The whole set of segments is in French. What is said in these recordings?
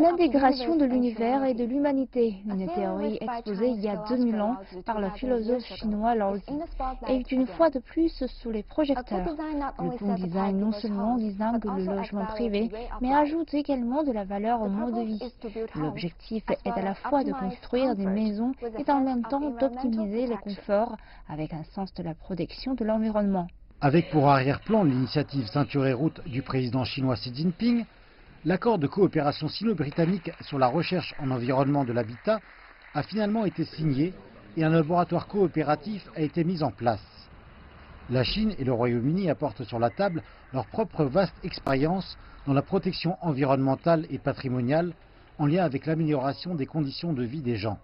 l'intégration de l'univers et de l'humanité, une théorie exposée il y a 2000 ans par le philosophe chinois Lao Tzu, est une fois de plus sous les projecteurs. Le Cool Design non seulement distingue le logement privé, mais ajoute également de la valeur au mode de vie. L'objectif est à la fois de construire des maisons et en même temps d'optimiser le confort avec un sens de la protection de l'environnement. Avec pour arrière-plan l'initiative Ceinture et Route du président chinois Xi Jinping, l'accord de coopération sino-britannique sur la recherche en environnement de l'habitat a finalement été signé et un laboratoire coopératif a été mis en place. La Chine et le Royaume-Uni apportent sur la table leur propre vaste expérience dans la protection environnementale et patrimoniale en lien avec l'amélioration des conditions de vie des gens.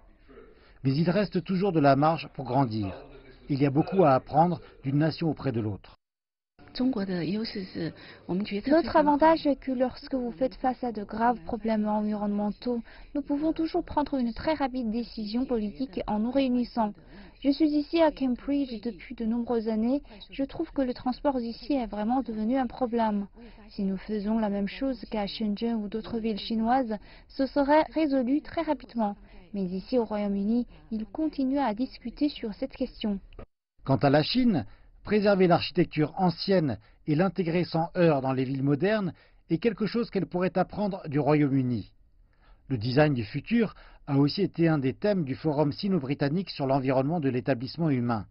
Mais il reste toujours de la marge pour grandir. Il y a beaucoup à apprendre d'une nation auprès de l'autre. Notre avantage est que lorsque vous faites face à de graves problèmes environnementaux, nous pouvons toujours prendre une très rapide décision politique en nous réunissant. Je suis ici à Cambridge depuis de nombreuses années. Je trouve que le transport ici est vraiment devenu un problème. Si nous faisons la même chose qu'à Shenzhen ou d'autres villes chinoises, ce serait résolu très rapidement. Mais ici au Royaume-Uni, ils continuent à discuter sur cette question. Quant à la Chine, préserver l'architecture ancienne et l'intégrer sans heurts dans les villes modernes est quelque chose qu'elle pourrait apprendre du Royaume-Uni. Le design du futur a aussi été un des thèmes du forum sino-britannique sur l'environnement de l'établissement humain.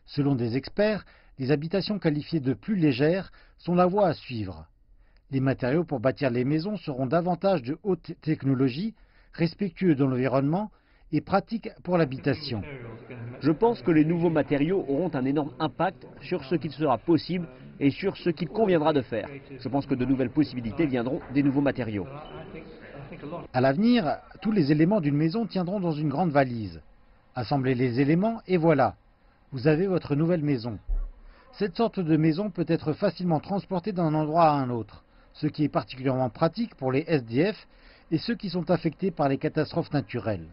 Selon des experts, les habitations qualifiées de plus légères sont la voie à suivre. Les matériaux pour bâtir les maisons seront davantage de haute technologie, respectueux de l'environnement et pratiques pour l'habitation. Je pense que les nouveaux matériaux auront un énorme impact sur ce qu'il sera possible et sur ce qu'il conviendra de faire. Je pense que de nouvelles possibilités viendront des nouveaux matériaux. À l'avenir, tous les éléments d'une maison tiendront dans une grande valise. Assemblez les éléments et voilà, vous avez votre nouvelle maison. Cette sorte de maison peut être facilement transportée d'un endroit à un autre, ce qui est particulièrement pratique pour les SDF et ceux qui sont affectés par les catastrophes naturelles.